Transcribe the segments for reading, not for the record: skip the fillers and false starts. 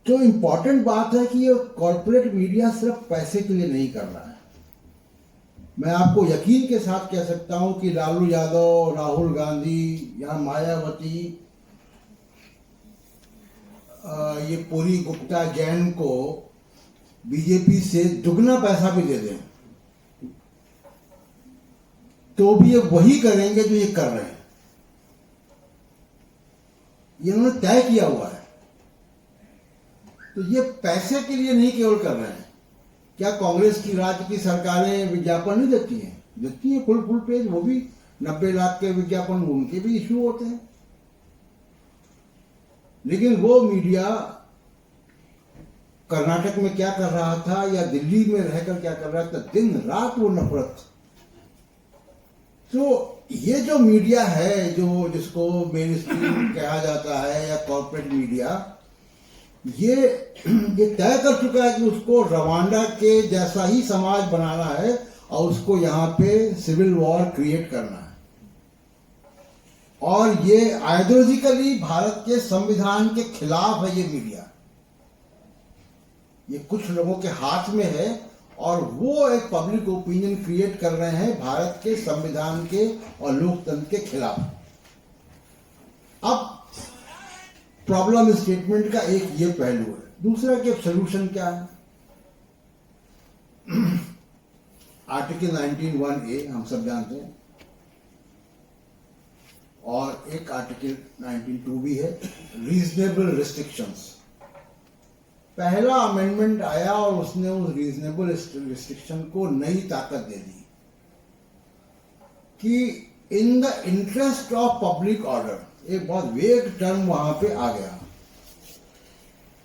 तो इम्पोर्टेंट बात है कि ये कॉरपोरेट मीडिया सिर्फ पैसे के लिए नहीं कर रहा है। मैं आपको यकीन के साथ कह सकता हूं कि लालू यादव, राहुल गांधी या मायावती, ये पूरी गुप्ता गैंग को बीजेपी से दुगना पैसा भी दे दें तो भी ये वही करेंगे जो ये कर रहे हैं। ये उन्होंने तय किया हुआ है। तो ये पैसे के लिए नहीं केवल कर रहे हैं। क्या कांग्रेस की राज्य की सरकारें विज्ञापन नहीं देती हैं? देती हैं, फुल पेज, वो भी 90 लाख के विज्ञापन, उनके भी इश्यू होते हैं। लेकिन वो मीडिया कर्नाटक में क्या कर रहा था या दिल्ली में रहकर क्या कर रहा था, दिन रात वो नफरत। तो ये जो मीडिया है, जो जिसको मेन स्ट्रीम कहा जाता है या कॉर्पोरेट मीडिया, ये तय कर चुका है कि उसको रवांडा के जैसा ही समाज बनाना है और उसको यहाँ पे सिविल वॉर क्रिएट करना है। और ये आइडियोलॉजिकली भारत के संविधान के खिलाफ है। ये मीडिया, ये कुछ लोगों के हाथ में है और वो एक पब्लिक ओपिनियन क्रिएट कर रहे हैं भारत के संविधान के और लोकतंत्र के खिलाफ। अब प्रॉब्लम स्टेटमेंट का एक ये पहलू है। दूसरा कि सोल्यूशन क्या है? आर्टिकल 19(1)(a) हम सब जानते हैं और एक आर्टिकल 19(2) भी है, रीजनेबल रिस्ट्रिक्शंस। पहला अमेंडमेंट आया और उसने उस रीजनेबल रिस्ट्रिक्शन को नई ताकत दे दी कि in the interest of public order, एक बहुत वेग टर्म वहां पे आ गया।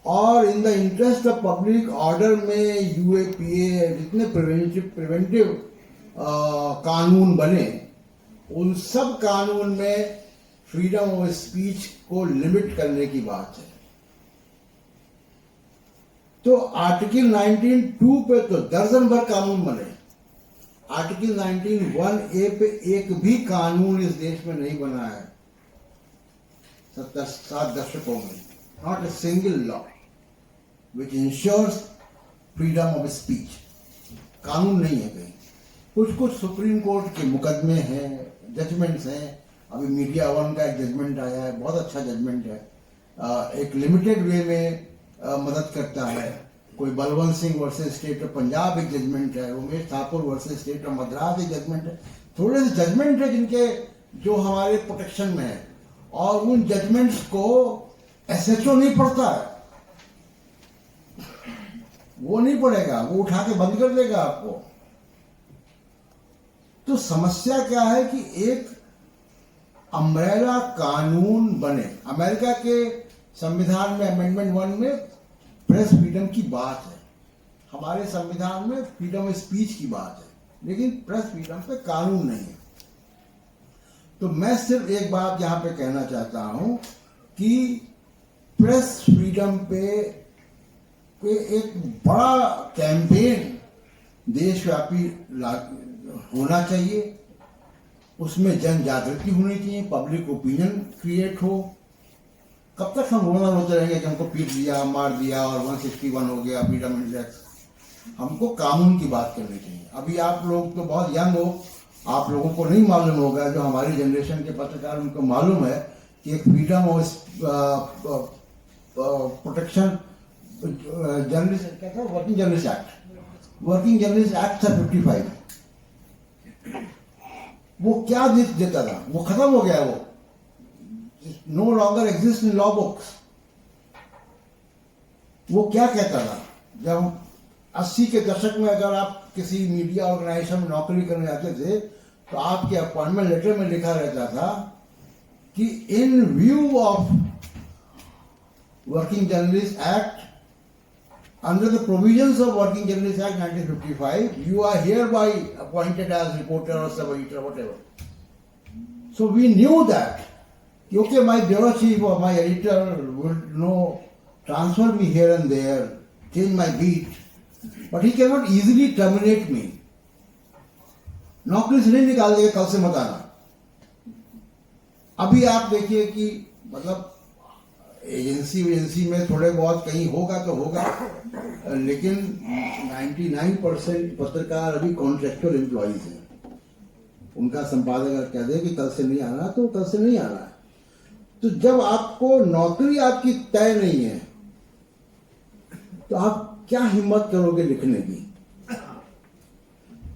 और in the interest of public order में यूएपीए जितने प्रिवेंटिव कानून बने, उन सब कानून में फ्रीडम ऑफ स्पीच को लिमिट करने की बात है। तो आर्टिकल 19(2) पे तो दर्जन भर कानून बने। आर्टिकल 19(1)(a) पे एक भी कानून इस देश में नहीं बना है 7 दशकों में। Not a single law which ensures freedom of speech. कानून नहीं है कहीं। कुछ सुप्रीम कोर्ट के मुकदमे हैं, जजमेंट्स हैं। अभी मीडिया वन का एक जजमेंट आया है, बहुत अच्छा जजमेंट है। एक लिमिटेड वे में मदद करता है। कोई Balwant Singh versus state of Punjab एक जजमेंट है, Umesh Thakur versus state of Madras एक जजमेंट है। थोड़े से जजमेंट है जिनके जो हमारे प्रोटेक्शन में है, और उन जजमेंट्स को एसएचओ नहीं पढ़ता है। वो नहीं पढ़ेगा, वो उठा के बंद कर देगा आपको। तो समस्या क्या है कि एक अम्ब्रेला कानून बने। अमेरिका के संविधान में अमेंडमेंट 1 में प्रेस फ्रीडम की बात है, हमारे संविधान में फ्रीडम ऑफ स्पीच की बात है, लेकिन प्रेस फ्रीडम पे कानून नहीं है। तो मैं सिर्फ एक बात यहां पे कहना चाहता हूं कि प्रेस फ्रीडम पे एक बड़ा कैंपेन देशव्यापी होना चाहिए। उसमें जन जागृति होनी चाहिए, पब्लिक ओपिनियन क्रिएट हो। कब तक हम रोना रोते रहेंगे कि हमको पीट दिया, मार दिया और 161 हो गया फ्रीडम इंडेक्स? हमको कानून की बात करनी चाहिए। अभी आप लोग तो बहुत यंग हो, आप लोगों को नहीं मालूम होगा, जो हमारी जनरेशन के पत्रकार उनको मालूम है कि एक फ्रीडम ऑफ प्रोटेक्शन जर्नलिस्ट क्या था, वर्किंग जर्नलिस्ट एक्ट था 55। वो क्या देता था? वो खत्म हो गया, वो no longer exist in law books. वो क्या कहता था? जब 80 के दशक में अगर आप किसी मीडिया ऑर्गेनाइजेशन में नौकरी करने जाते थे तो आपके अपॉइंटमेंट लेटर में लिखा रहता था कि इन view of working journalist act, under the provisions of Working Journalists Act 1955, you are hereby appointed as reporter or sub-editor, whatever. So we knew that, okay, my bureau chief or my editor would transfer me here and there, change my beat, but he cannot easily terminate me. नौकरी से नहीं निकाल देगा, कल से मत आना। अभी आप देखिए कि मतलब एजेंसी में थोड़े बहुत कहीं होगा तो होगा, लेकिन 99% पत्रकार अभी कॉन्ट्रेक्चुअल एम्प्लॉइज हैं। उनका संपादक अगर कह दे कि कल से नहीं आना तो कल से नहीं आना है। तो जब आपको नौकरी आपकी तय नहीं है तो आप क्या हिम्मत करोगे लिखने की?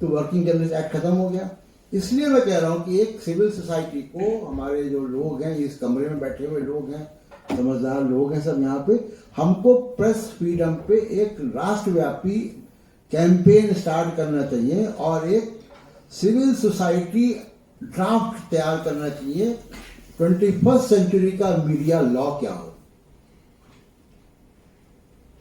तो वर्किंग जर्नलिस्ट एक्ट खत्म हो गया। इसलिए मैं कह रहा हूं कि एक सिविल सोसाइटी को, हमारे जो लोग हैं, इस कमरे में बैठे हुए लोग हैं, समझदार लोग हैं सब यहाँ पे, हमको प्रेस फ्रीडम पे एक राष्ट्रव्यापी कैंपेन स्टार्ट करना चाहिए और एक सिविल सोसाइटी ड्राफ्ट तैयार करना चाहिए 21st सेंचुरी का मीडिया लॉ क्या हो।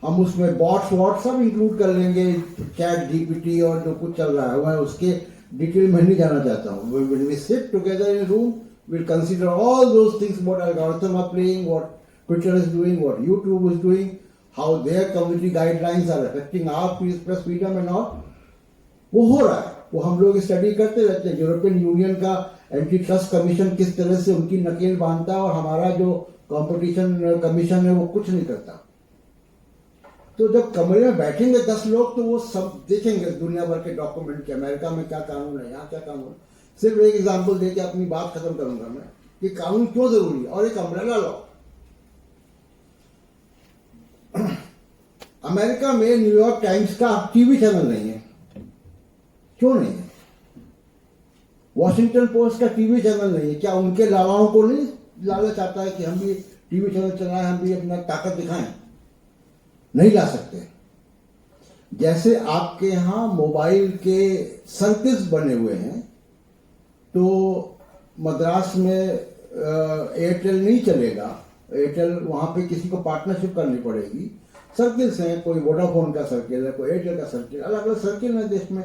हम उसमें बॉट्स वॉट सब इंक्लूड कर लेंगे, चैट जीपीटी और जो कुछ चल रहा है, मैं उसके डिटेल में नहीं जाना चाहता हूँ। When we sit together in a room, we'll consider all those things, what algorithm are playing, what Twitter is doing, what YouTube is doing, how their community guidelines are affecting our press freedom and all. वो हो रहा है, वो हम लोग study करते रहते हैं। यूरोपियन यूनियन का एंटी ट्रस्ट कमीशन किस तरह से उनकी नकेल बांधता है और हमारा जो कंपटीशन कमीशन है वो कुछ नहीं करता। तो जब कमरे में बैठेंगे 10 लोग तो वो सब देखेंगे दुनिया भर के डॉक्यूमेंट के, अमेरिका में क्या कानून है, यहाँ क्या कानून है। सिर्फ एक एग्जांपल देके अपनी बात खत्म करूंगा मैं कि कानून क्यों जरूरी है। और एक अम्ब्रेला लॉ, अमेरिका में न्यूयॉर्क टाइम्स का टीवी चैनल नहीं है। क्यों नहीं है? वॉशिंगटन पोस्ट का टीवी चैनल नहीं है। क्या उनके लाभाओं को नहीं लालच आता है कि हम भी टीवी चैनल चलाएं, हम भी अपना ताकत दिखाएं? नहीं ला सकते। जैसे आपके यहां मोबाइल के सर्किल्स बने हुए हैं, तो मद्रास में एयरटेल नहीं चलेगा। एयरटेल वहां पे किसी को पार्टनरशिप करनी पड़ेगी। सर्किल्स हैं, कोई वोडाफोन का सर्किल है, कोई एयरटेल का सर्किल, अलग अलग सर्किल है देश में।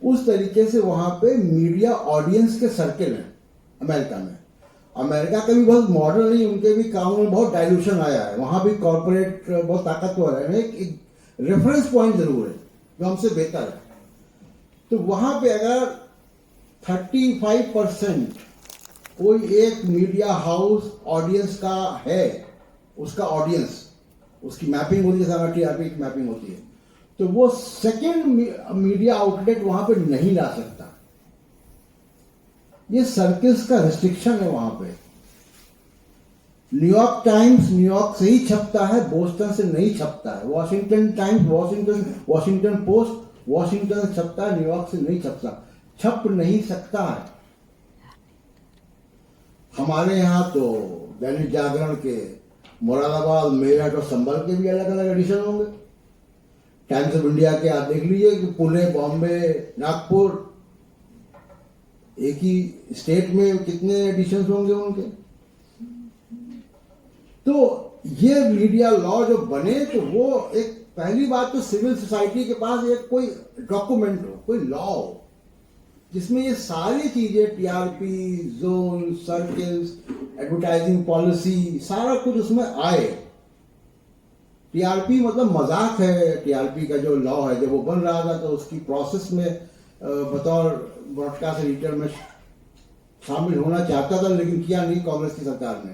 उस तरीके से वहां पे मीडिया ऑडियंस के सर्किल हैं अमेरिका में। अमेरिका का भी बहुत मॉडल नहीं, उनके भी कानून में बहुत डाइल्यूशन आया है। वहां भी कॉर्पोरेट बहुत ताकतवर है। एक रेफरेंस पॉइंट जरूर है जो हमसे बेहतर है। तो वहां पे अगर 35% कोई एक मीडिया हाउस ऑडियंस का है, उसका ऑडियंस, उसकी मैपिंग होती है, टीआरपी की मैपिंग होती है, तो वो सेकेंड मीडिया आउटलेट वहां पे नहीं ला सकता। ये सर्किल्स का रिस्ट्रिक्शन है वहां पे। न्यूयॉर्क टाइम्स न्यूयॉर्क से ही छपता है, बोस्टन से नहीं छपता है। Washington times Washington post Washington से छपता है, न्यूयॉर्क से नहीं छपता, छप नहीं सकता है। हमारे यहां तो दैनिक जागरण के मुरादाबाद, मेरठ और संभल के भी अलग अलग एडिशन होंगे। टाइम्स ऑफ इंडिया के आप देख लीजिए कि पुणे, बॉम्बे, नागपुर, एक ही स्टेट में कितने एडिशंस होंगे उनके। तो ये मीडिया लॉ जो बने, तो वो एक पहली बात तो सिविल सोसाइटी के पास एक कोई डॉक्यूमेंट हो, कोई लॉ हो, जिसमें ये सारी चीजें, TRP, zone, circles, advertising policy, सारा कुछ उसमें आए। टीआरपी मतलब मजाक है। टीआरपी का जो लॉ है, जब वो बन रहा था तो उसकी प्रोसेस में बतौर ब्रॉडकास्ट एडिटर में शामिल होना चाहता था, लेकिन किया नहीं कांग्रेस की सरकार ने।